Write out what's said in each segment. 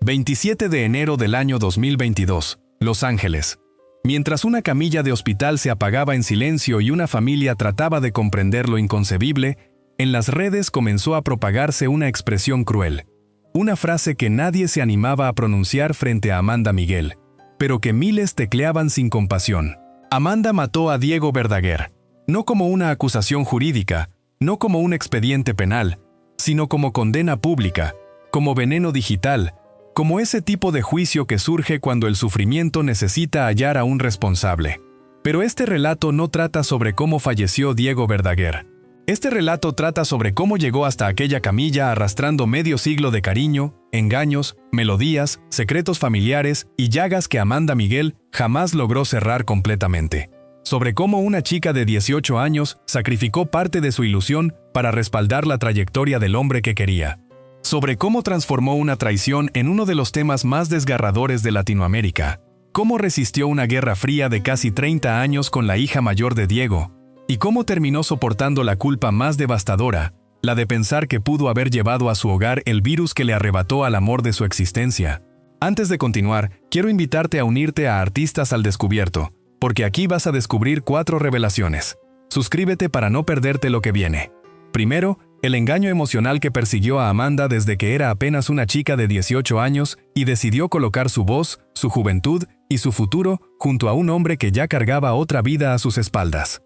27 de enero del año 2022, Los Ángeles. Mientras una camilla de hospital se apagaba en silencio y una familia trataba de comprender lo inconcebible, en las redes comenzó a propagarse una expresión cruel. Una frase que nadie se animaba a pronunciar frente a Amanda Miguel, pero que miles tecleaban sin compasión. Amanda mató a Diego Verdaguer, no como una acusación jurídica, no como un expediente penal, sino como condena pública, como veneno digital, como ese tipo de juicio que surge cuando el sufrimiento necesita hallar a un responsable. Pero este relato no trata sobre cómo falleció Diego Verdaguer. Este relato trata sobre cómo llegó hasta aquella camilla arrastrando medio siglo de cariño, engaños, melodías, secretos familiares y llagas que Amanda Miguel jamás logró cerrar completamente. Sobre cómo una chica de 18 años sacrificó parte de su ilusión para respaldar la trayectoria del hombre que quería. Sobre cómo transformó una traición en uno de los temas más desgarradores de Latinoamérica. Cómo resistió una guerra fría de casi 30 años con la hija mayor de Diego. Y cómo terminó soportando la culpa más devastadora, la de pensar que pudo haber llevado a su hogar el virus que le arrebató al amor de su existencia. Antes de continuar, quiero invitarte a unirte a Artistas al Descubierto, porque aquí vas a descubrir 4 revelaciones. Suscríbete para no perderte lo que viene. Primero, el engaño emocional que persiguió a Amanda desde que era apenas una chica de 18 años y decidió colocar su voz, su juventud y su futuro junto a un hombre que ya cargaba otra vida a sus espaldas.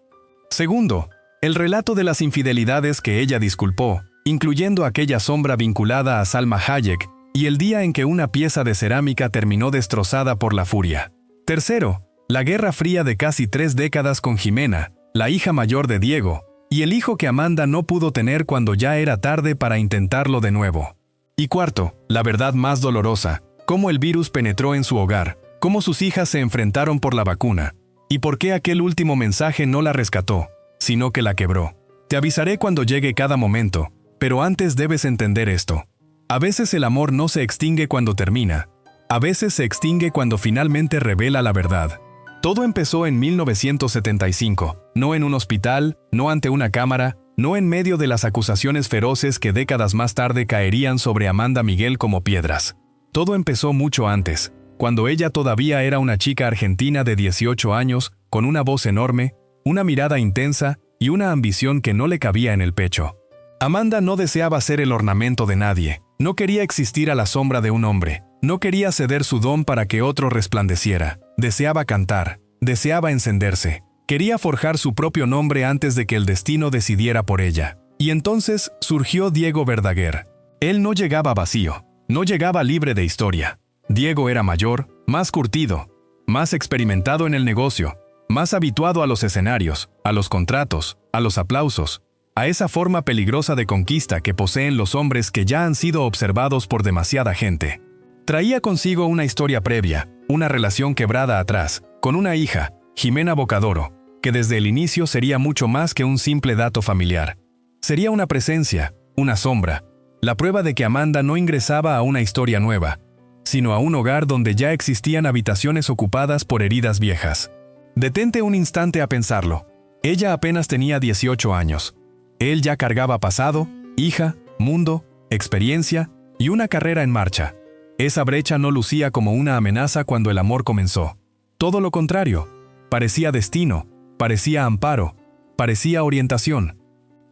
Segundo, el relato de las infidelidades que ella disculpó, incluyendo aquella sombra vinculada a Salma Hayek y el día en que una pieza de cerámica terminó destrozada por la furia. Tercero, la guerra fría de casi 3 décadas con Jimena, la hija mayor de Diego, y el hijo que Amanda no pudo tener cuando ya era tarde para intentarlo de nuevo. Y cuarto, la verdad más dolorosa, cómo el virus penetró en su hogar, cómo sus hijas se enfrentaron por la vacuna, y por qué aquel último mensaje no la rescató, sino que la quebró. Te avisaré cuando llegue cada momento, pero antes debes entender esto. A veces el amor no se extingue cuando termina, a veces se extingue cuando finalmente revela la verdad. Todo empezó en 1975, no en un hospital, no ante una cámara, no en medio de las acusaciones feroces que décadas más tarde caerían sobre Amanda Miguel como piedras. Todo empezó mucho antes, cuando ella todavía era una chica argentina de 18 años, con una voz enorme, una mirada intensa y una ambición que no le cabía en el pecho. Amanda no deseaba ser el ornamento de nadie, no quería existir a la sombra de un hombre, no quería ceder su don para que otro resplandeciera, deseaba cantar, deseaba encenderse, quería forjar su propio nombre antes de que el destino decidiera por ella. Y entonces surgió Diego Verdaguer. Él no llegaba vacío, no llegaba libre de historia. Diego era mayor, más curtido, más experimentado en el negocio, más habituado a los escenarios, a los contratos, a los aplausos, a esa forma peligrosa de conquista que poseen los hombres que ya han sido observados por demasiada gente. Traía consigo una historia previa, una relación quebrada atrás, con una hija, Jimena Bocadoro, que desde el inicio sería mucho más que un simple dato familiar. Sería una presencia, una sombra, la prueba de que Amanda no ingresaba a una historia nueva, sino a un hogar donde ya existían habitaciones ocupadas por heridas viejas. Detente un instante a pensarlo. Ella apenas tenía 18 años. Él ya cargaba pasado, hija, mundo, experiencia y una carrera en marcha. Esa brecha no lucía como una amenaza cuando el amor comenzó. Todo lo contrario. Parecía destino, parecía amparo, parecía orientación.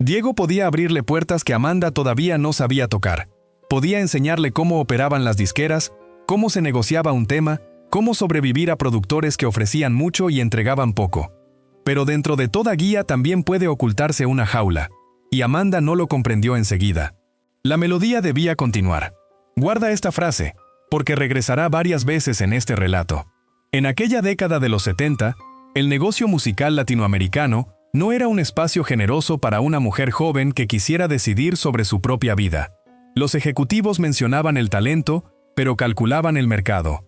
Diego podía abrirle puertas que Amanda todavía no sabía tocar. Podía enseñarle cómo operaban las disqueras, cómo se negociaba un tema, cómo sobrevivir a productores que ofrecían mucho y entregaban poco. Pero dentro de toda guía también puede ocultarse una jaula. Y Amanda no lo comprendió enseguida. La melodía debía continuar. Guarda esta frase, porque regresará varias veces en este relato. En aquella década de los 70, el negocio musical latinoamericano no era un espacio generoso para una mujer joven que quisiera decidir sobre su propia vida. Los ejecutivos mencionaban el talento, pero calculaban el mercado.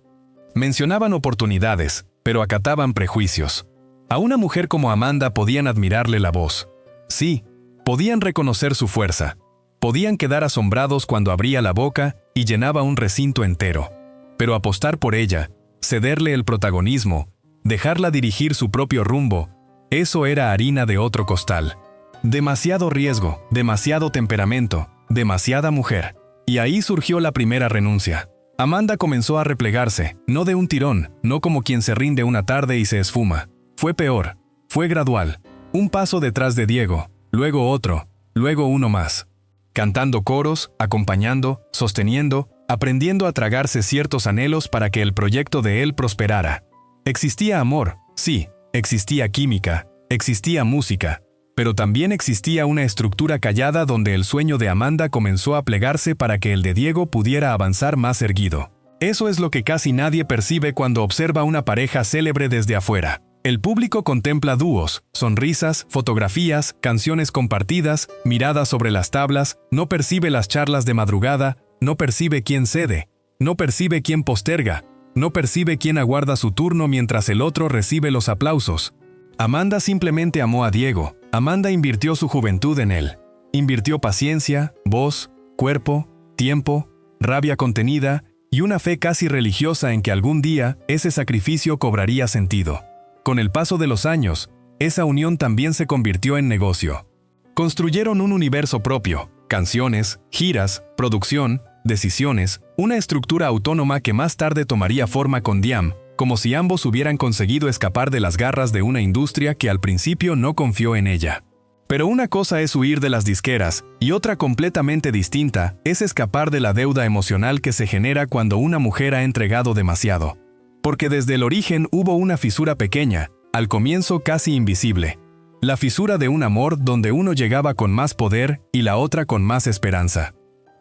Mencionaban oportunidades, pero acataban prejuicios. A una mujer como Amanda podían admirarle la voz. Sí, podían reconocer su fuerza. Podían quedar asombrados cuando abría la boca y llenaba un recinto entero. Pero apostar por ella, cederle el protagonismo, dejarla dirigir su propio rumbo, eso era harina de otro costal. Demasiado riesgo, demasiado temperamento, demasiada mujer. Y ahí surgió la primera renuncia. Amanda comenzó a replegarse, no de un tirón, no como quien se rinde una tarde y se esfuma. Fue peor. Fue gradual. Un paso detrás de Diego, luego otro, luego uno más. Cantando coros, acompañando, sosteniendo, aprendiendo a tragarse ciertos anhelos para que el proyecto de él prosperara. Existía amor, sí, existía química, existía música, pero también existía una estructura callada donde el sueño de Amanda comenzó a plegarse para que el de Diego pudiera avanzar más erguido. Eso es lo que casi nadie percibe cuando observa una pareja célebre desde afuera. El público contempla dúos, sonrisas, fotografías, canciones compartidas, miradas sobre las tablas, no percibe las charlas de madrugada, no percibe quién cede, no percibe quién posterga, no percibe quién aguarda su turno mientras el otro recibe los aplausos. Amanda simplemente amó a Diego. Amanda invirtió su juventud en él. Invirtió paciencia, voz, cuerpo, tiempo, rabia contenida y una fe casi religiosa en que algún día ese sacrificio cobraría sentido. Con el paso de los años, esa unión también se convirtió en negocio. Construyeron un universo propio, canciones, giras, producción, decisiones, una estructura autónoma que más tarde tomaría forma con Diam, como si ambos hubieran conseguido escapar de las garras de una industria que al principio no confió en ella. Pero una cosa es huir de las disqueras, y otra completamente distinta es escapar de la deuda emocional que se genera cuando una mujer ha entregado demasiado. Porque desde el origen hubo una fisura pequeña, al comienzo casi invisible. La fisura de un amor donde uno llegaba con más poder y la otra con más esperanza.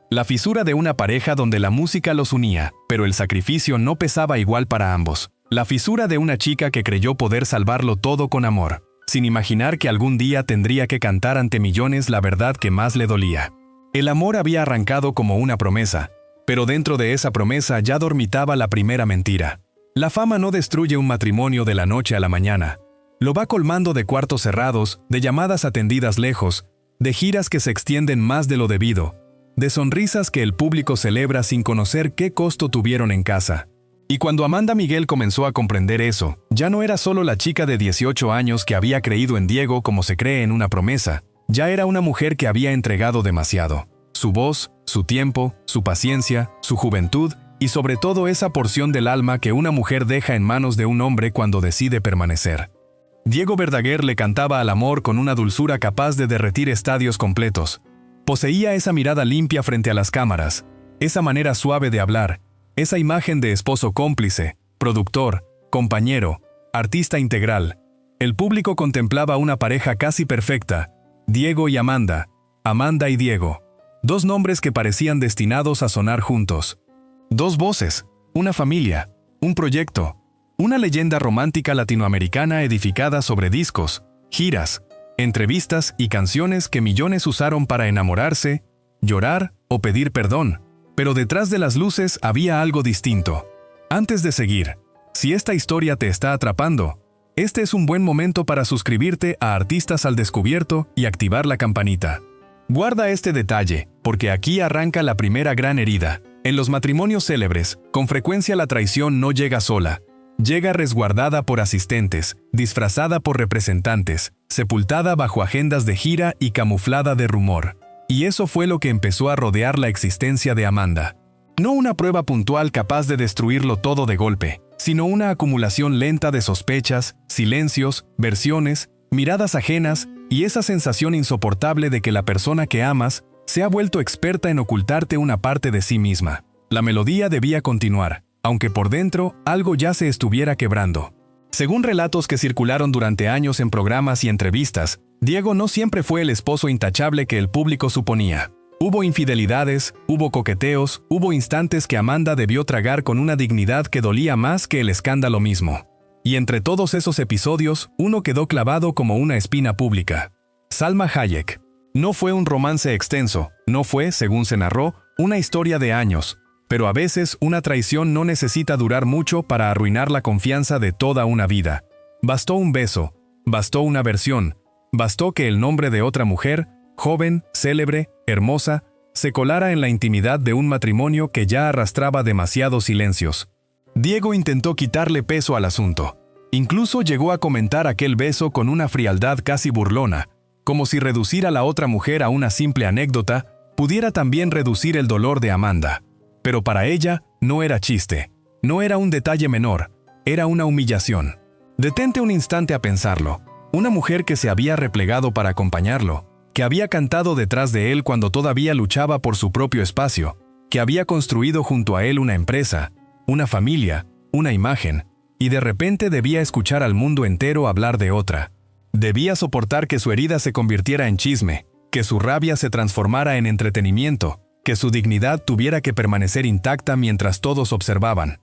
La fisura de una pareja donde la música los unía, pero el sacrificio no pesaba igual para ambos. La fisura de una chica que creyó poder salvarlo todo con amor, sin imaginar que algún día tendría que cantar ante millones la verdad que más le dolía. El amor había arrancado como una promesa, pero dentro de esa promesa ya dormitaba la primera mentira. La fama no destruye un matrimonio de la noche a la mañana. Lo va colmando de cuartos cerrados, de llamadas atendidas lejos, de giras que se extienden más de lo debido, de sonrisas que el público celebra sin conocer qué costo tuvieron en casa. Y cuando Amanda Miguel comenzó a comprender eso, ya no era solo la chica de 18 años que había creído en Diego como se cree en una promesa, ya era una mujer que había entregado demasiado. Su voz, su tiempo, su paciencia, su juventud y sobre todo esa porción del alma que una mujer deja en manos de un hombre cuando decide permanecer. Diego Verdaguer le cantaba al amor con una dulzura capaz de derretir estadios completos. Poseía esa mirada limpia frente a las cámaras, esa manera suave de hablar, esa imagen de esposo cómplice, productor, compañero, artista integral. El público contemplaba una pareja casi perfecta, Diego y Amanda, Amanda y Diego. Dos nombres que parecían destinados a sonar juntos. Dos voces, una familia, un proyecto, una leyenda romántica latinoamericana edificada sobre discos, giras, entrevistas y canciones que millones usaron para enamorarse, llorar o pedir perdón. Pero detrás de las luces había algo distinto. Antes de seguir, si esta historia te está atrapando, este es un buen momento para suscribirte a Artistas al Descubierto y activar la campanita. Guarda este detalle, porque aquí arranca la primera gran herida. En los matrimonios célebres, con frecuencia la traición no llega sola. Llega resguardada por asistentes, disfrazada por representantes, sepultada bajo agendas de gira y camuflada de rumor. Y eso fue lo que empezó a rodear la existencia de Amanda. No una prueba puntual capaz de destruirlo todo de golpe, sino una acumulación lenta de sospechas, silencios, versiones, miradas ajenas y esa sensación insoportable de que la persona que amas se ha vuelto experta en ocultarte una parte de sí misma. La melodía debía continuar, aunque por dentro algo ya se estuviera quebrando. Según relatos que circularon durante años en programas y entrevistas, Diego no siempre fue el esposo intachable que el público suponía. Hubo infidelidades, hubo coqueteos, hubo instantes que Amanda debió tragar con una dignidad que dolía más que el escándalo mismo. Y entre todos esos episodios, uno quedó clavado como una espina pública. Salma Hayek. No fue un romance extenso, no fue, según se narró, una historia de años. Pero a veces una traición no necesita durar mucho para arruinar la confianza de toda una vida. Bastó un beso, bastó una versión, bastó que el nombre de otra mujer, joven, célebre, hermosa, se colara en la intimidad de un matrimonio que ya arrastraba demasiados silencios. Diego intentó quitarle peso al asunto. Incluso llegó a comentar aquel beso con una frialdad casi burlona, como si reducir a la otra mujer a una simple anécdota pudiera también reducir el dolor de Amanda. Pero para ella, No era chiste. No era un detalle menor. Era una humillación. Detente un instante a pensarlo. Una mujer que se había replegado para acompañarlo, que había cantado detrás de él cuando todavía luchaba por su propio espacio, que había construido junto a él una empresa, una familia, una imagen, y de repente debía escuchar al mundo entero hablar de otra. Debía soportar que su herida se convirtiera en chisme, que su rabia se transformara en entretenimiento, que su dignidad tuviera que permanecer intacta mientras todos observaban.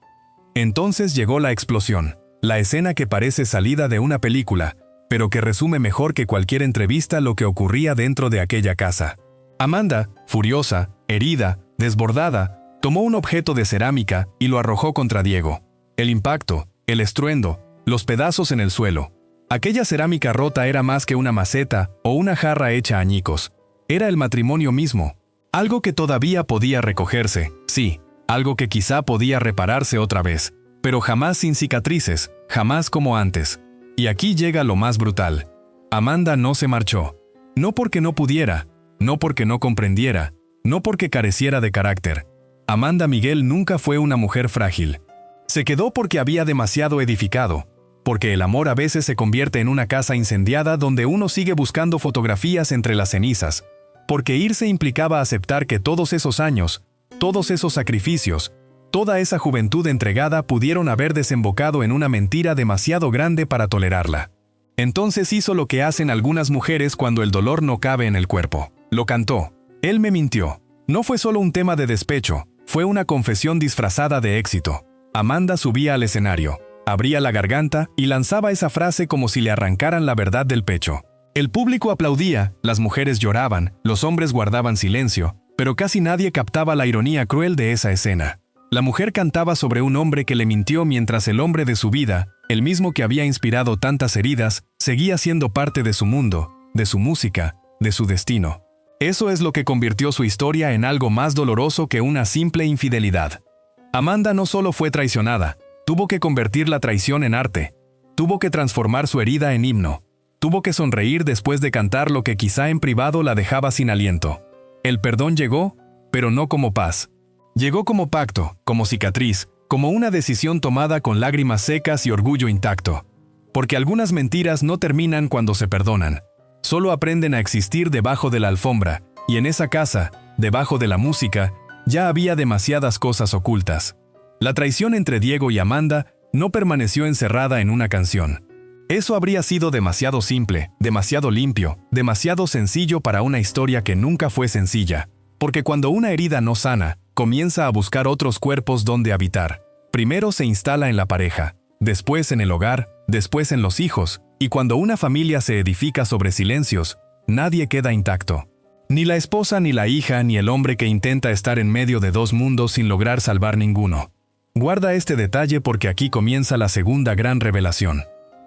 Entonces llegó la explosión, la escena que parece salida de una película, pero que resume mejor que cualquier entrevista lo que ocurría dentro de aquella casa. Amanda, furiosa, herida, desbordada, tomó un objeto de cerámica y lo arrojó contra Diego. El impacto, el estruendo, los pedazos en el suelo. Aquella cerámica rota era más que una maceta o una jarra hecha añicos. Era el matrimonio mismo. Algo que todavía podía recogerse, sí, algo que quizá podía repararse otra vez, pero jamás sin cicatrices, jamás como antes. Y aquí llega lo más brutal. Amanda no se marchó. No porque no pudiera, no porque no comprendiera, no porque careciera de carácter. Amanda Miguel nunca fue una mujer frágil. Se quedó porque había demasiado edificado, porque el amor a veces se convierte en una casa incendiada donde uno sigue buscando fotografías entre las cenizas, porque irse implicaba aceptar que todos esos años, todos esos sacrificios, toda esa juventud entregada pudieron haber desembocado en una mentira demasiado grande para tolerarla. Entonces hizo lo que hacen algunas mujeres cuando el dolor no cabe en el cuerpo. Lo cantó. Él me mintió. No fue solo un tema de despecho, fue una confesión disfrazada de éxito. Amanda subía al escenario, abría la garganta y lanzaba esa frase como si le arrancaran la verdad del pecho. El público aplaudía, las mujeres lloraban, los hombres guardaban silencio, pero casi nadie captaba la ironía cruel de esa escena. La mujer cantaba sobre un hombre que le mintió mientras el hombre de su vida, el mismo que había inspirado tantas heridas, seguía siendo parte de su mundo, de su música, de su destino. Eso es lo que convirtió su historia en algo más doloroso que una simple infidelidad. Amanda no solo fue traicionada, tuvo que convertir la traición en arte, tuvo que transformar su herida en himno, tuvo que sonreír después de cantar lo que quizá en privado la dejaba sin aliento. El perdón llegó, pero no como paz. Llegó como pacto, como cicatriz, como una decisión tomada con lágrimas secas y orgullo intacto. Porque algunas mentiras no terminan cuando se perdonan. Solo aprenden a existir debajo de la alfombra, y en esa casa, debajo de la música, ya había demasiadas cosas ocultas. La traición entre Diego y Amanda no permaneció encerrada en una canción. Eso habría sido demasiado simple, demasiado limpio, demasiado sencillo para una historia que nunca fue sencilla. Porque cuando una herida no sana, comienza a buscar otros cuerpos donde habitar. Primero se instala en la pareja, después en el hogar, después en los hijos, y cuando una familia se edifica sobre silencios, nadie queda intacto. Ni la esposa, ni la hija, ni el hombre que intenta estar en medio de dos mundos sin lograr salvar ninguno. Guarda este detalle porque aquí comienza la segunda gran revelación.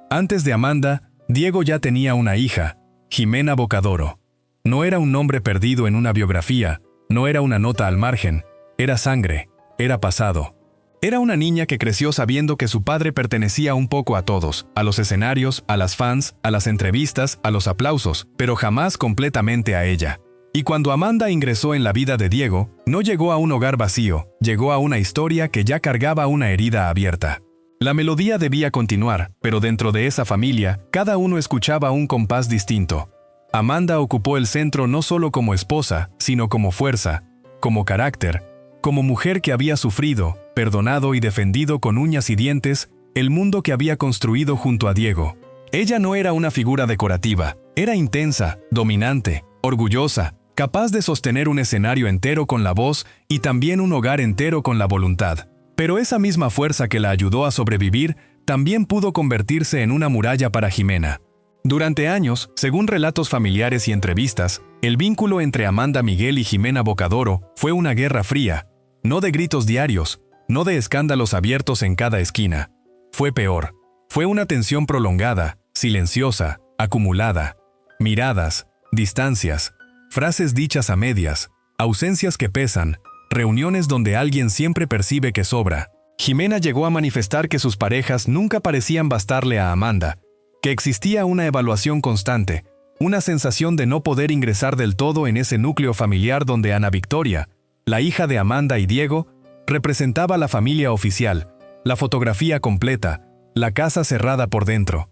Antes de Amanda, Diego ya tenía una hija, Jimena Bocadoro. No era un nombre perdido en una biografía, no era una nota al margen, era sangre, era pasado. Era una niña que creció sabiendo que su padre pertenecía un poco a todos, a los escenarios, a las fans, a las entrevistas, a los aplausos, pero jamás completamente a ella. Y cuando Amanda ingresó en la vida de Diego, no llegó a un hogar vacío, llegó a una historia que ya cargaba una herida abierta. La melodía debía continuar, pero dentro de esa familia, cada uno escuchaba un compás distinto. Amanda ocupó el centro no solo como esposa, sino como fuerza, como carácter, como mujer que había sufrido, perdonado y defendido con uñas y dientes el mundo que había construido junto a Diego. Ella no era una figura decorativa, era intensa, dominante, orgullosa, capaz de sostener un escenario entero con la voz y también un hogar entero con la voluntad. Pero esa misma fuerza que la ayudó a sobrevivir también pudo convertirse en una muralla para Jimena. Durante años, según relatos familiares y entrevistas, el vínculo entre Amanda Miguel y Jimena Bocadoro fue una guerra fría, no de gritos diarios, no de escándalos abiertos en cada esquina. Fue peor. Fue una tensión prolongada, silenciosa, acumulada. Miradas, distancias, frases dichas a medias, ausencias que pesan, reuniones donde alguien siempre percibe que sobra. Jimena llegó a manifestar que sus parejas nunca parecían bastarle a Amanda, que existía una evaluación constante, una sensación de no poder ingresar del todo en ese núcleo familiar donde Ana Victoria, la hija de Amanda y Diego, representaba la familia oficial, la fotografía completa, la casa cerrada por dentro.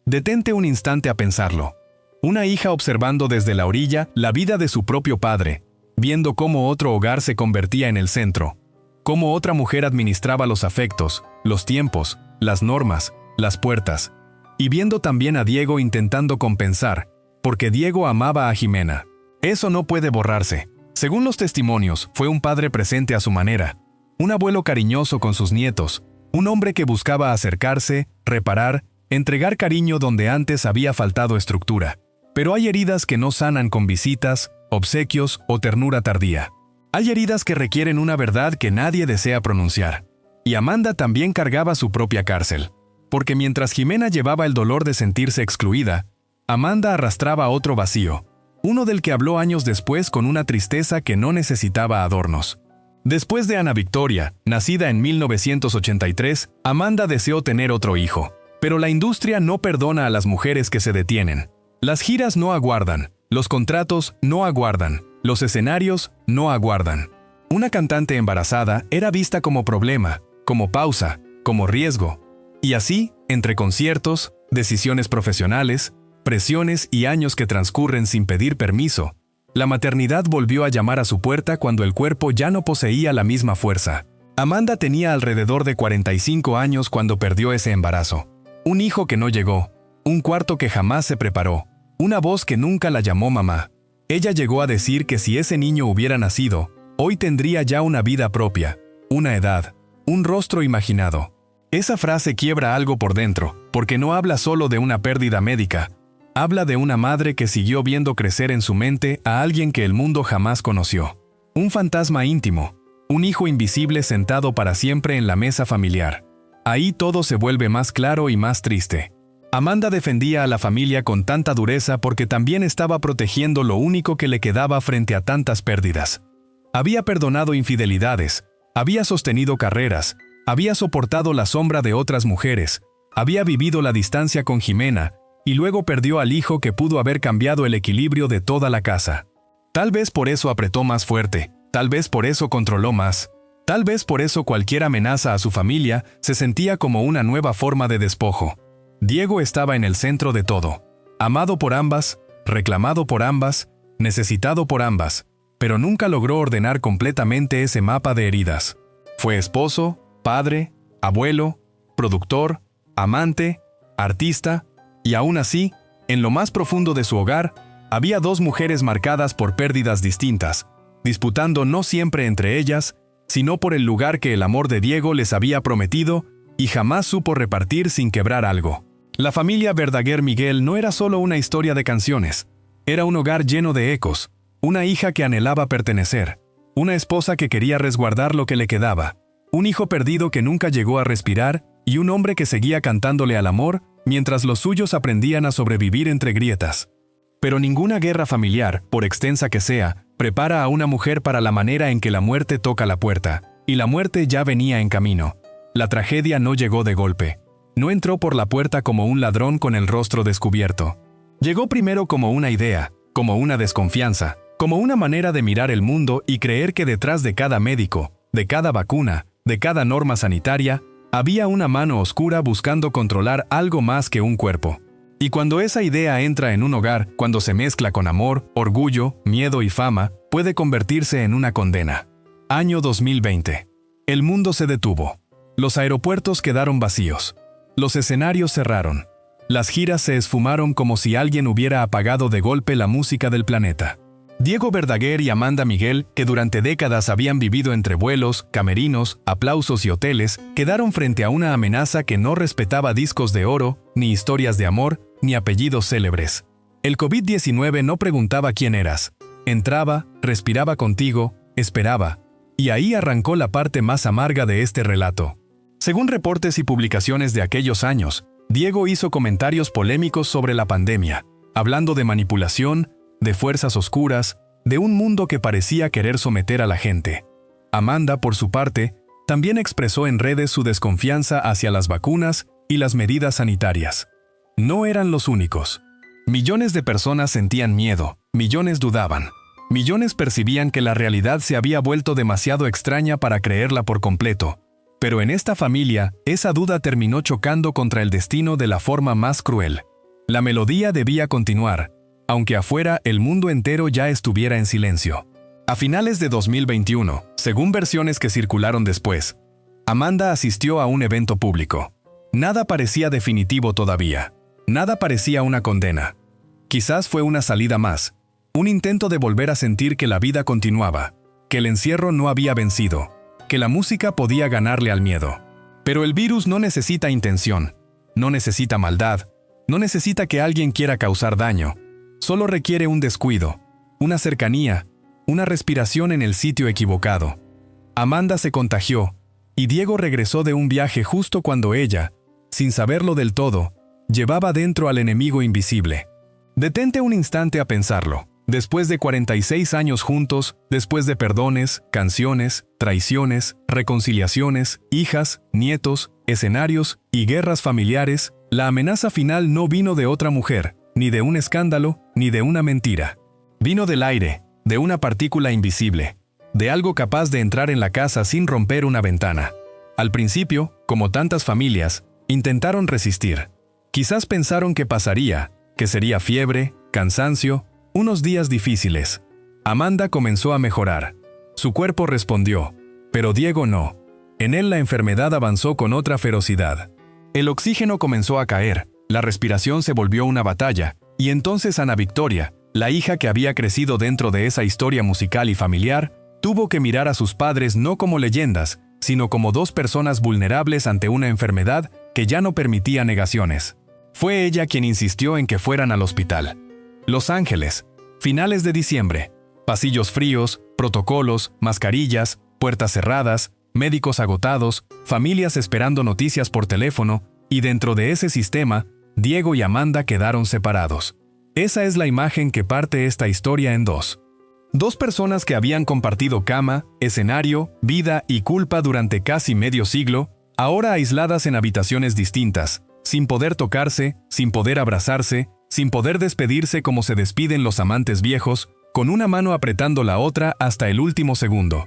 Detente un instante a pensarlo. Una hija observando desde la orilla la vida de su propio padre, viendo cómo otro hogar se convertía en el centro, cómo otra mujer administraba los afectos, los tiempos, las normas, las puertas, y viendo también a Diego intentando compensar, porque Diego amaba a Jimena. Eso no puede borrarse. Según los testimonios, fue un padre presente a su manera, un abuelo cariñoso con sus nietos, un hombre que buscaba acercarse, reparar, entregar cariño donde antes había faltado estructura. Pero hay heridas que no sanan con visitas, obsequios o ternura tardía. Hay heridas que requieren una verdad que nadie desea pronunciar. Y Amanda también cargaba su propia cárcel. Porque mientras Jimena llevaba el dolor de sentirse excluida, Amanda arrastraba otro vacío, uno del que habló años después con una tristeza que no necesitaba adornos. Después de Ana Victoria, nacida en 1983, Amanda deseó tener otro hijo. Pero la industria no perdona a las mujeres que se detienen. Las giras no aguardan, los contratos no aguardan, los escenarios no aguardan. Una cantante embarazada era vista como problema, como pausa, como riesgo. Y así, entre conciertos, decisiones profesionales, presiones y años que transcurren sin pedir permiso, la maternidad volvió a llamar a su puerta cuando el cuerpo ya no poseía la misma fuerza. Amanda tenía alrededor de 45 años cuando perdió ese embarazo. Un hijo que no llegó, un cuarto que jamás se preparó, una voz que nunca la llamó mamá. Ella llegó a decir que si ese niño hubiera nacido, hoy tendría ya una vida propia, una edad, un rostro imaginado. Esa frase quiebra algo por dentro, porque no habla solo de una pérdida médica, habla de una madre que siguió viendo crecer en su mente a alguien que el mundo jamás conoció. Un fantasma íntimo, un hijo invisible sentado para siempre en la mesa familiar. Ahí todo se vuelve más claro y más triste. Amanda defendía a la familia con tanta dureza porque también estaba protegiendo lo único que le quedaba frente a tantas pérdidas. Había perdonado infidelidades, había sostenido carreras, había soportado la sombra de otras mujeres, había vivido la distancia con Jimena, y luego perdió al hijo que pudo haber cambiado el equilibrio de toda la casa. Tal vez por eso apretó más fuerte, tal vez por eso controló más, tal vez por eso cualquier amenaza a su familia se sentía como una nueva forma de despojo. Diego estaba en el centro de todo, amado por ambas, reclamado por ambas, necesitado por ambas, pero nunca logró ordenar completamente ese mapa de heridas. Fue esposo, padre, abuelo, productor, amante, artista, y aún así, en lo más profundo de su hogar, había dos mujeres marcadas por pérdidas distintas, disputando no siempre entre ellas, sino por el lugar que el amor de Diego les había prometido y jamás supo repartir sin quebrar algo. La familia Verdaguer Miguel no era solo una historia de canciones, era un hogar lleno de ecos, una hija que anhelaba pertenecer, una esposa que quería resguardar lo que le quedaba, un hijo perdido que nunca llegó a respirar y un hombre que seguía cantándole al amor mientras los suyos aprendían a sobrevivir entre grietas. Pero ninguna guerra familiar, por extensa que sea, prepara a una mujer para la manera en que la muerte toca la puerta, y la muerte ya venía en camino. La tragedia no llegó de golpe. No entró por la puerta como un ladrón con el rostro descubierto. Llegó primero como una idea, como una desconfianza, como una manera de mirar el mundo y creer que detrás de cada médico, de cada vacuna, de cada norma sanitaria, había una mano oscura buscando controlar algo más que un cuerpo. Y cuando esa idea entra en un hogar, cuando se mezcla con amor, orgullo, miedo y fama, puede convertirse en una condena. Año 2020. El mundo se detuvo. Los aeropuertos quedaron vacíos. Los escenarios cerraron. Las giras se esfumaron como si alguien hubiera apagado de golpe la música del planeta. Diego Verdaguer y Amanda Miguel, que durante décadas habían vivido entre vuelos, camerinos, aplausos y hoteles, quedaron frente a una amenaza que no respetaba discos de oro, ni historias de amor, ni apellidos célebres. El COVID-19 no preguntaba quién eras. Entraba, respiraba contigo, esperaba. Y ahí arrancó la parte más amarga de este relato. Según reportes y publicaciones de aquellos años, Diego hizo comentarios polémicos sobre la pandemia, hablando de manipulación, de fuerzas oscuras, de un mundo que parecía querer someter a la gente. Amanda, por su parte, también expresó en redes su desconfianza hacia las vacunas y las medidas sanitarias. No eran los únicos. Millones de personas sentían miedo, millones dudaban. Millones percibían que la realidad se había vuelto demasiado extraña para creerla por completo. Pero en esta familia, esa duda terminó chocando contra el destino de la forma más cruel. La melodía debía continuar, aunque afuera el mundo entero ya estuviera en silencio. A finales de 2021, según versiones que circularon después, Amanda asistió a un evento público. Nada parecía definitivo todavía. Nada parecía una condena. Quizás fue una salida más, un intento de volver a sentir que la vida continuaba, que el encierro no había vencido, que la música podía ganarle al miedo. Pero el virus no necesita intención, no necesita maldad, no necesita que alguien quiera causar daño. Solo requiere un descuido, una cercanía, una respiración en el sitio equivocado. Amanda se contagió, y Diego regresó de un viaje justo cuando ella, sin saberlo del todo, llevaba dentro al enemigo invisible. Detente un instante a pensarlo. Después de 46 años juntos, después de perdones, canciones, traiciones, reconciliaciones, hijas, nietos, escenarios y guerras familiares, la amenaza final no vino de otra mujer, ni de un escándalo, ni de una mentira. Vino del aire, de una partícula invisible, de algo capaz de entrar en la casa sin romper una ventana. Al principio, como tantas familias, intentaron resistir. Quizás pensaron que pasaría, que sería fiebre, cansancio, unos días difíciles. Amanda comenzó a mejorar. Su cuerpo respondió, pero Diego no. En él la enfermedad avanzó con otra ferocidad. El oxígeno comenzó a caer, la respiración se volvió una batalla, y entonces Ana Victoria, la hija que había crecido dentro de esa historia musical y familiar, tuvo que mirar a sus padres no como leyendas, sino como dos personas vulnerables ante una enfermedad que ya no permitía negaciones. Fue ella quien insistió en que fueran al hospital. Los Ángeles, finales de diciembre, pasillos fríos, protocolos, mascarillas, puertas cerradas, médicos agotados, familias esperando noticias por teléfono, y dentro de ese sistema, Diego y Amanda quedaron separados. Esa es la imagen que parte esta historia en dos. Dos personas que habían compartido cama, escenario, vida y culpa durante casi medio siglo, ahora aisladas en habitaciones distintas, sin poder tocarse, sin poder abrazarse, sin poder despedirse como se despiden los amantes viejos, con una mano apretando la otra hasta el último segundo.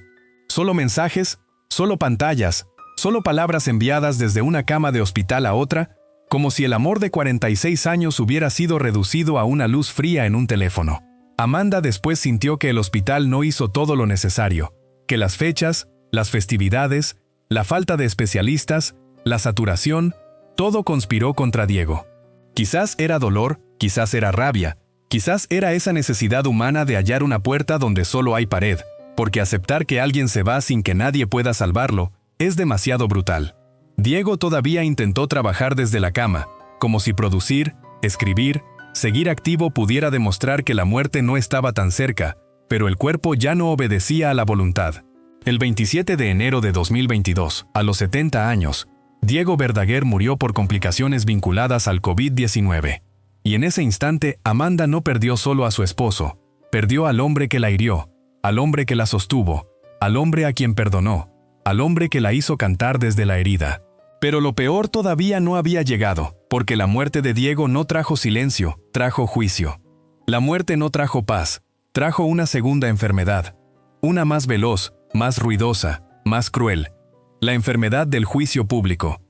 Solo mensajes, solo pantallas, solo palabras enviadas desde una cama de hospital a otra, como si el amor de 46 años hubiera sido reducido a una luz fría en un teléfono. Amanda después sintió que el hospital no hizo todo lo necesario, que las fechas, las festividades, la falta de especialistas, la saturación, todo conspiró contra Diego. Quizás era dolor, quizás era rabia, quizás era esa necesidad humana de hallar una puerta donde solo hay pared, porque aceptar que alguien se va sin que nadie pueda salvarlo es demasiado brutal. Diego todavía intentó trabajar desde la cama, como si producir, escribir, seguir activo pudiera demostrar que la muerte no estaba tan cerca, pero el cuerpo ya no obedecía a la voluntad. El 27 de enero de 2022, a los 70 años, Diego Verdaguer murió por complicaciones vinculadas al COVID-19. Y en ese instante, Amanda no perdió solo a su esposo, perdió al hombre que la hirió, al hombre que la sostuvo, al hombre a quien perdonó, al hombre que la hizo cantar desde la herida. Pero lo peor todavía no había llegado, porque la muerte de Diego no trajo silencio, trajo juicio. La muerte no trajo paz, trajo una segunda enfermedad, una más veloz, más ruidosa, más cruel. La enfermedad del juicio público.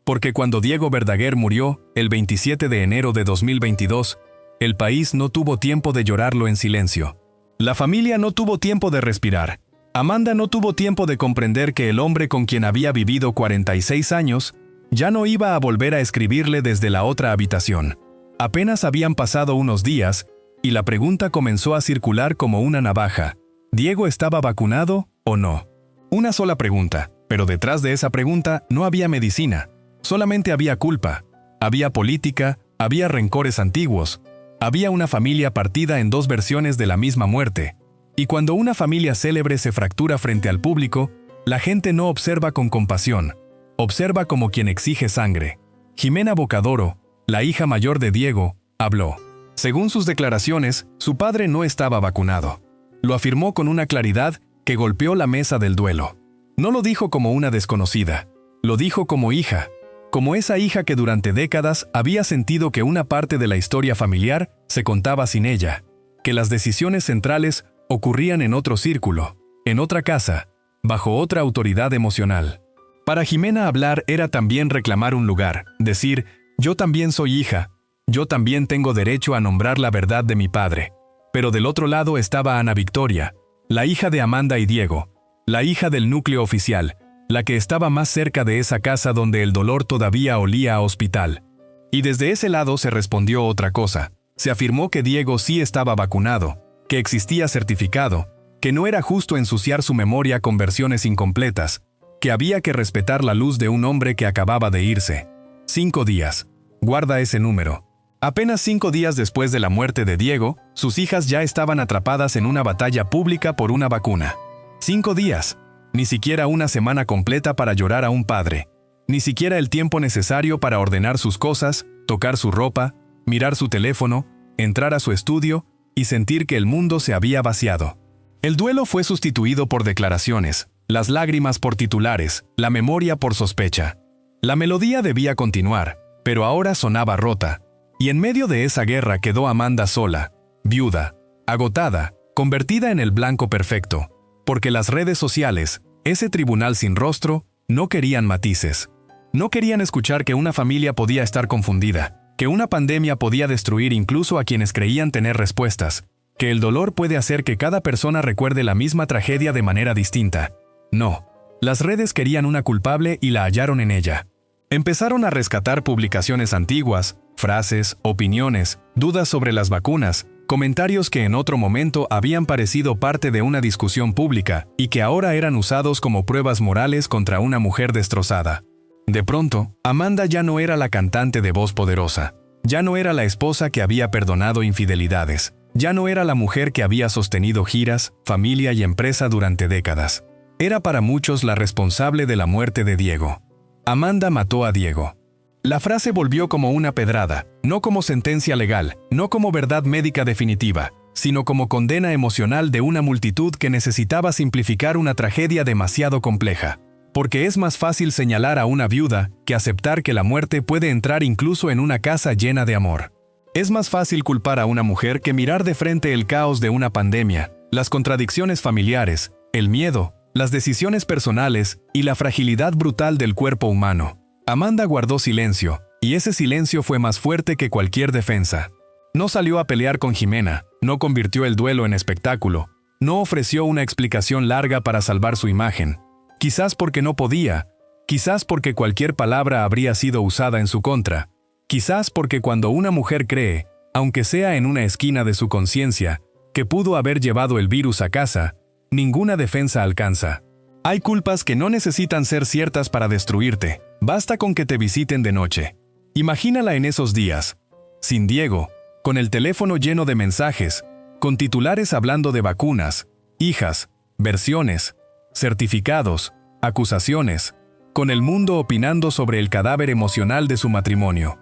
Porque cuando Diego Verdaguer murió, el 27 de enero de 2022, el país no tuvo tiempo de llorarlo en silencio. La familia no tuvo tiempo de respirar. Amanda no tuvo tiempo de comprender que el hombre con quien había vivido 46 años ya no iba a volver a escribirle desde la otra habitación. Apenas habían pasado unos días, y la pregunta comenzó a circular como una navaja. ¿Diego estaba vacunado o no? Una sola pregunta. Pero detrás de esa pregunta no había medicina, solamente había culpa, había política, había rencores antiguos, había una familia partida en dos versiones de la misma muerte. Y cuando una familia célebre se fractura frente al público, la gente no observa con compasión, observa como quien exige sangre. Jimena Bocadoro, la hija mayor de Diego, habló. Según sus declaraciones, su padre no estaba vacunado. Lo afirmó con una claridad que golpeó la mesa del duelo. No lo dijo como una desconocida, lo dijo como hija, como esa hija que durante décadas había sentido que una parte de la historia familiar se contaba sin ella, que las decisiones centrales ocurrían en otro círculo, en otra casa, bajo otra autoridad emocional. Para Jimena hablar era también reclamar un lugar, decir, yo también soy hija, yo también tengo derecho a nombrar la verdad de mi padre. Pero del otro lado estaba Ana Victoria, la hija de Amanda y Diego, la hija del núcleo oficial, la que estaba más cerca de esa casa donde el dolor todavía olía a hospital. Y desde ese lado se respondió otra cosa. Se afirmó que Diego sí estaba vacunado, que existía certificado, que no era justo ensuciar su memoria con versiones incompletas, que había que respetar la luz de un hombre que acababa de irse. 5 días. Guarda ese número. Apenas 5 días después de la muerte de Diego, sus hijas ya estaban atrapadas en una batalla pública por una vacuna. 5 días. Ni siquiera una semana completa para llorar a un padre. Ni siquiera el tiempo necesario para ordenar sus cosas, tocar su ropa, mirar su teléfono, entrar a su estudio y sentir que el mundo se había vaciado. El duelo fue sustituido por declaraciones, las lágrimas por titulares, la memoria por sospecha. La melodía debía continuar, pero ahora sonaba rota. Y en medio de esa guerra quedó Amanda sola, viuda, agotada, convertida en el blanco perfecto, porque las redes sociales, ese tribunal sin rostro, no querían matices. No querían escuchar que una familia podía estar confundida, que una pandemia podía destruir incluso a quienes creían tener respuestas, que el dolor puede hacer que cada persona recuerde la misma tragedia de manera distinta. No, las redes querían una culpable y la hallaron en ella. Empezaron a rescatar publicaciones antiguas, frases, opiniones, dudas sobre las vacunas, comentarios que en otro momento habían parecido parte de una discusión pública y que ahora eran usados como pruebas morales contra una mujer destrozada. De pronto, Amanda ya no era la cantante de voz poderosa, ya no era la esposa que había perdonado infidelidades, ya no era la mujer que había sostenido giras, familia y empresa durante décadas. Era para muchos la responsable de la muerte de Diego. Amanda mató a Diego. La frase volvió como una pedrada, no como sentencia legal, no como verdad médica definitiva, sino como condena emocional de una multitud que necesitaba simplificar una tragedia demasiado compleja. Porque es más fácil señalar a una viuda que aceptar que la muerte puede entrar incluso en una casa llena de amor. Es más fácil culpar a una mujer que mirar de frente el caos de una pandemia, las contradicciones familiares, el miedo, las decisiones personales y la fragilidad brutal del cuerpo humano. Amanda guardó silencio, y ese silencio fue más fuerte que cualquier defensa. No salió a pelear con Jimena, no convirtió el duelo en espectáculo, no ofreció una explicación larga para salvar su imagen. Quizás porque no podía, quizás porque cualquier palabra habría sido usada en su contra, quizás porque cuando una mujer cree, aunque sea en una esquina de su conciencia, que pudo haber llevado el virus a casa, ninguna defensa alcanza. Hay culpas que no necesitan ser ciertas para destruirte, basta con que te visiten de noche. Imagínala en esos días, sin Diego, con el teléfono lleno de mensajes, con titulares hablando de vacunas, hijas, versiones, certificados, acusaciones, con el mundo opinando sobre el cadáver emocional de su matrimonio.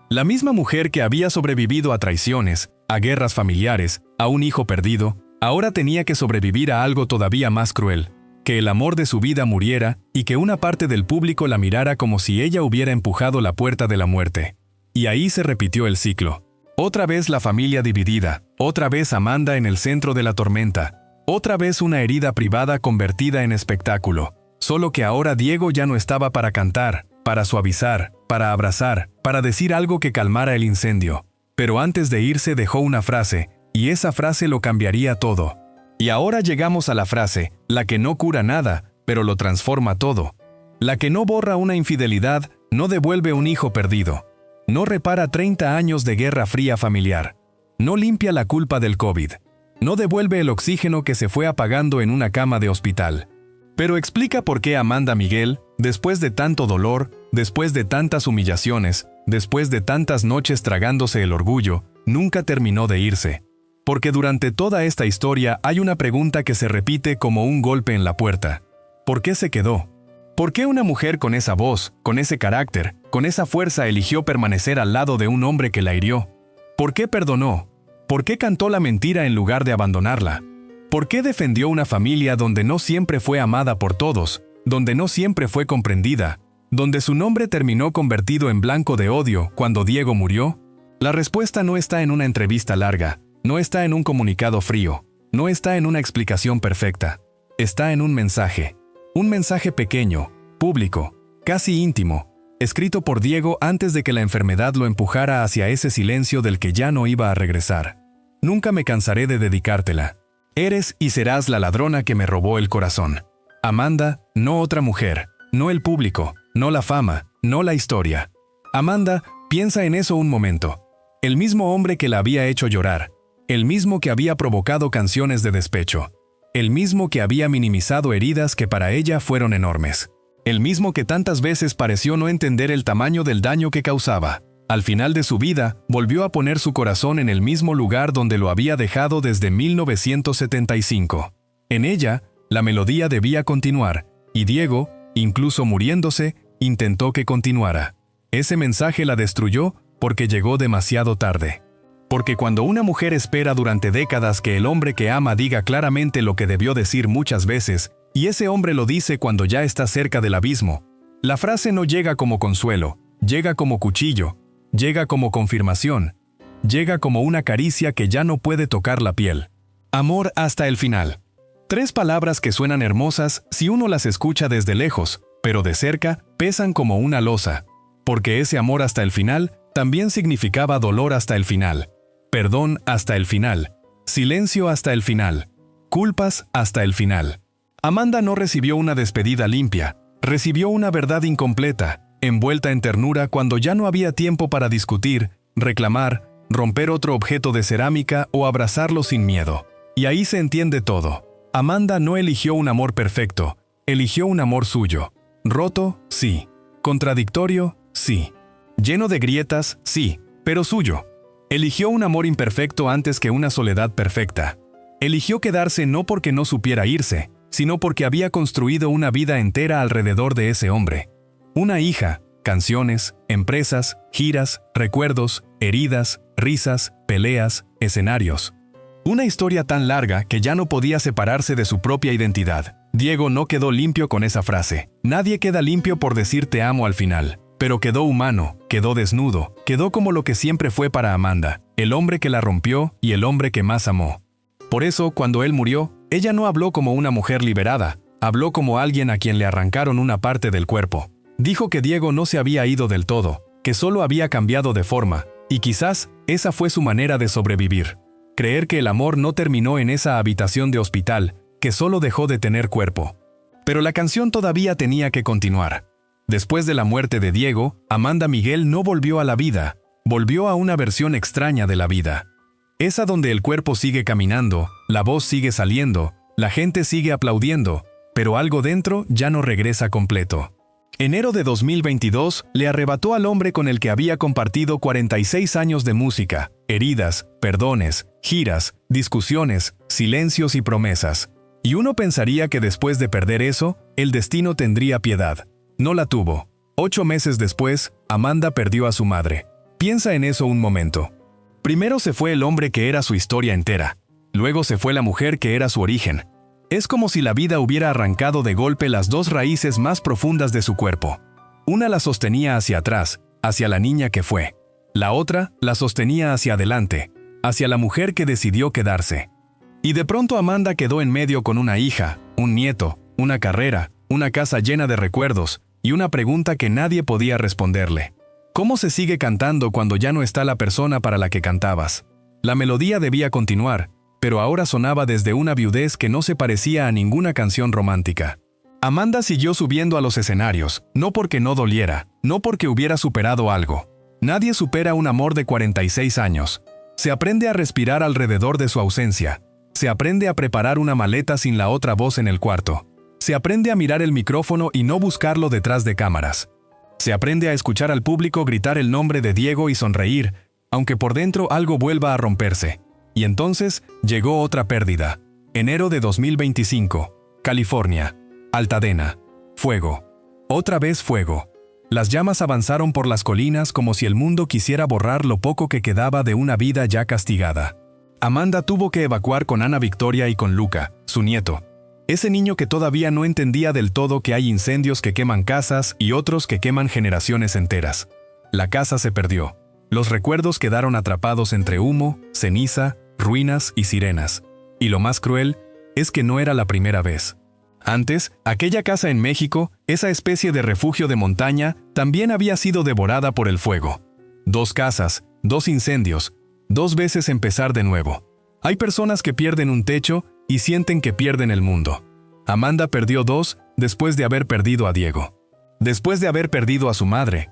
La misma mujer que había sobrevivido a traiciones, a guerras familiares, a un hijo perdido, ahora tenía que sobrevivir a algo todavía más cruel, que el amor de su vida muriera y que una parte del público la mirara como si ella hubiera empujado la puerta de la muerte. Y ahí se repitió el ciclo. Otra vez la familia dividida, otra vez Amanda en el centro de la tormenta, otra vez una herida privada convertida en espectáculo. Solo que ahora Diego ya no estaba para cantar, para suavizar, para abrazar, para decir algo que calmara el incendio. Pero antes de irse dejó una frase, y esa frase lo cambiaría todo. Y ahora llegamos a la frase, la que no cura nada, pero lo transforma todo. La que no borra una infidelidad, no devuelve un hijo perdido. No repara 30 años de guerra fría familiar. No limpia la culpa del COVID. No devuelve el oxígeno que se fue apagando en una cama de hospital. Pero explica por qué Amanda Miguel, después de tanto dolor, después de tantas humillaciones, después de tantas noches tragándose el orgullo, nunca terminó de irse. Porque durante toda esta historia hay una pregunta que se repite como un golpe en la puerta. ¿Por qué se quedó? ¿Por qué una mujer con esa voz, con ese carácter, con esa fuerza eligió permanecer al lado de un hombre que la hirió? ¿Por qué perdonó? ¿Por qué cantó la mentira en lugar de abandonarla? ¿Por qué defendió una familia donde no siempre fue amada por todos, donde no siempre fue comprendida, donde su nombre terminó convertido en blanco de odio cuando Diego murió? La respuesta no está en una entrevista larga, no está en un comunicado frío, no está en una explicación perfecta. Está en un mensaje pequeño, público, casi íntimo, escrito por Diego antes de que la enfermedad lo empujara hacia ese silencio del que ya no iba a regresar. Nunca me cansaré de dedicártela. Eres y serás la ladrona que me robó el corazón. Amanda, no otra mujer, no el público, no la fama, no la historia. Amanda, piensa en eso un momento. El mismo hombre que la había hecho llorar, el mismo que había provocado canciones de despecho, el mismo que había minimizado heridas que para ella fueron enormes, el mismo que tantas veces pareció no entender el tamaño del daño que causaba. Al final de su vida, volvió a poner su corazón en el mismo lugar donde lo había dejado desde 1975. En ella, la melodía debía continuar, y Diego, incluso muriéndose, intentó que continuara. Ese mensaje la destruyó porque llegó demasiado tarde. Porque cuando una mujer espera durante décadas que el hombre que ama diga claramente lo que debió decir muchas veces, y ese hombre lo dice cuando ya está cerca del abismo, la frase no llega como consuelo, llega como cuchillo, llega como confirmación, llega como una caricia que ya no puede tocar la piel. Amor hasta el final. 3 palabras que suenan hermosas si uno las escucha desde lejos, pero de cerca pesan como una losa. Porque ese amor hasta el final también significaba dolor hasta el final, perdón hasta el final, silencio hasta el final, culpas hasta el final. Amanda no recibió una despedida limpia, recibió una verdad incompleta, envuelta en ternura cuando ya no había tiempo para discutir, reclamar, romper otro objeto de cerámica o abrazarlo sin miedo. Y ahí se entiende todo. Amanda no eligió un amor perfecto, eligió un amor suyo. Roto, sí. Contradictorio, sí. Lleno de grietas, sí, pero suyo. Eligió un amor imperfecto antes que una soledad perfecta. Eligió quedarse no porque no supiera irse, sino porque había construido una vida entera alrededor de ese hombre. Una hija, canciones, empresas, giras, recuerdos, heridas, risas, peleas, escenarios. Una historia tan larga que ya no podía separarse de su propia identidad. Diego no quedó limpio con esa frase. Nadie queda limpio por decir te amo al final. Pero quedó humano, quedó desnudo, quedó como lo que siempre fue para Amanda, el hombre que la rompió y el hombre que más amó. Por eso, cuando él murió, ella no habló como una mujer liberada, habló como alguien a quien le arrancaron una parte del cuerpo. Dijo que Diego no se había ido del todo, que solo había cambiado de forma, y quizás esa fue su manera de sobrevivir. Creer que el amor no terminó en esa habitación de hospital, que solo dejó de tener cuerpo. Pero la canción todavía tenía que continuar. Después de la muerte de Diego, Amanda Miguel no volvió a la vida, volvió a una versión extraña de la vida. Esa donde el cuerpo sigue caminando, la voz sigue saliendo, la gente sigue aplaudiendo, pero algo dentro ya no regresa completo. Enero de 2022 le arrebató al hombre con el que había compartido 46 años de música, heridas, perdones, giras, discusiones, silencios y promesas. Y uno pensaría que después de perder eso, el destino tendría piedad. No la tuvo. 8 meses después, Amanda perdió a su madre. Piensa en eso un momento. Primero se fue el hombre que era su historia entera. Luego se fue la mujer que era su origen. Es como si la vida hubiera arrancado de golpe las 2 raíces más profundas de su cuerpo. Una la sostenía hacia atrás, hacia la niña que fue. La otra la sostenía hacia adelante, hacia la mujer que decidió quedarse. Y de pronto Amanda quedó en medio con una hija, un nieto, una carrera, una casa llena de recuerdos, y una pregunta que nadie podía responderle. ¿Cómo se sigue cantando cuando ya no está la persona para la que cantabas? La melodía debía continuar, pero ahora sonaba desde una viudez que no se parecía a ninguna canción romántica. Amanda siguió subiendo a los escenarios, no porque no doliera, no porque hubiera superado algo. Nadie supera un amor de 46 años. Se aprende a respirar alrededor de su ausencia. Se aprende a preparar una maleta sin la otra voz en el cuarto. Se aprende a mirar el micrófono y no buscarlo detrás de cámaras. Se aprende a escuchar al público gritar el nombre de Diego y sonreír, aunque por dentro algo vuelva a romperse. Y entonces llegó otra pérdida. Enero de 2025. California. Altadena. Fuego. Otra vez fuego. Las llamas avanzaron por las colinas como si el mundo quisiera borrar lo poco que quedaba de una vida ya castigada. Amanda tuvo que evacuar con Ana Victoria y con Luca, su nieto. Ese niño que todavía no entendía del todo que hay incendios que queman casas y otros que queman generaciones enteras. La casa se perdió. Los recuerdos quedaron atrapados entre humo, ceniza, ruinas y sirenas. Y lo más cruel es que no era la primera vez. Antes, aquella casa en México, esa especie de refugio de montaña, también había sido devorada por el fuego. 2 casas, 2 incendios, 2 veces empezar de nuevo. Hay personas que pierden un techo y sienten que pierden el mundo. Amanda perdió 2 después de haber perdido a Diego. Después de haber perdido a su madre.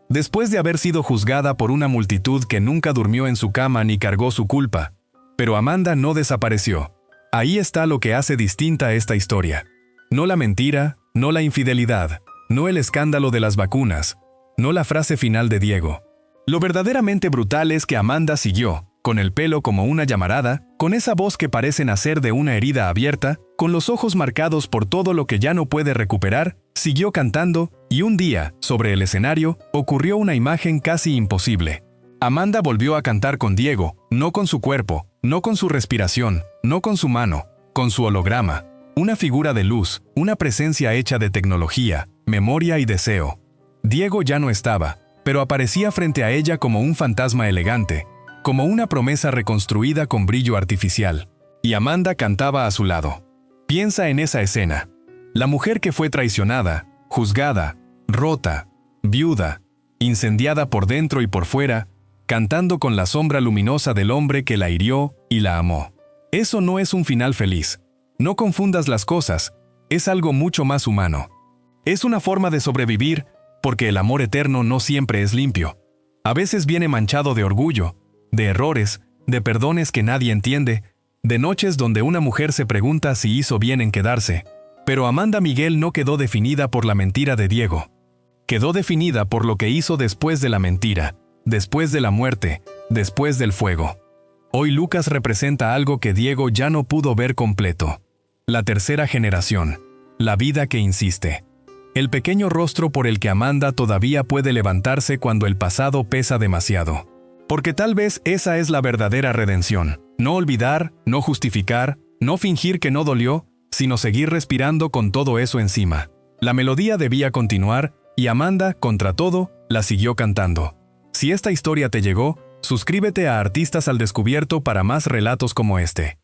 Después de haber sido juzgada por una multitud que nunca durmió en su cama ni cargó su culpa. Pero Amanda no desapareció. Ahí está lo que hace distinta esta historia. No la mentira, no la infidelidad, no el escándalo de las vacunas, no la frase final de Diego. Lo verdaderamente brutal es que Amanda siguió, con el pelo como una llamarada, con esa voz que parece nacer de una herida abierta, con los ojos marcados por todo lo que ya no puede recuperar, siguió cantando, y un día, sobre el escenario, ocurrió una imagen casi imposible. Amanda volvió a cantar con Diego, no con su cuerpo, no con su respiración, no con su mano, con su holograma. Una figura de luz, una presencia hecha de tecnología, memoria y deseo. Diego ya no estaba, pero aparecía frente a ella como un fantasma elegante, como una promesa reconstruida con brillo artificial. Y Amanda cantaba a su lado. Piensa en esa escena. La mujer que fue traicionada, juzgada, rota, viuda, incendiada por dentro y por fuera, cantando con la sombra luminosa del hombre que la hirió y la amó. Eso no es un final feliz. No confundas las cosas, es algo mucho más humano. Es una forma de sobrevivir, porque el amor eterno no siempre es limpio. A veces viene manchado de orgullo, de errores, de perdones que nadie entiende, de noches donde una mujer se pregunta si hizo bien en quedarse. Pero Amanda Miguel no quedó definida por la mentira de Diego. Quedó definida por lo que hizo después de la mentira, después de la muerte, después del fuego. Hoy Lucas representa algo que Diego ya no pudo ver completo. La tercera generación. La vida que insiste. El pequeño rostro por el que Amanda todavía puede levantarse cuando el pasado pesa demasiado. Porque tal vez esa es la verdadera redención. No olvidar, no justificar, no fingir que no dolió, sino seguir respirando con todo eso encima. La melodía debía continuar, y Amanda, contra todo, la siguió cantando. Si esta historia te llegó, suscríbete a Artistas al Descubierto para más relatos como este.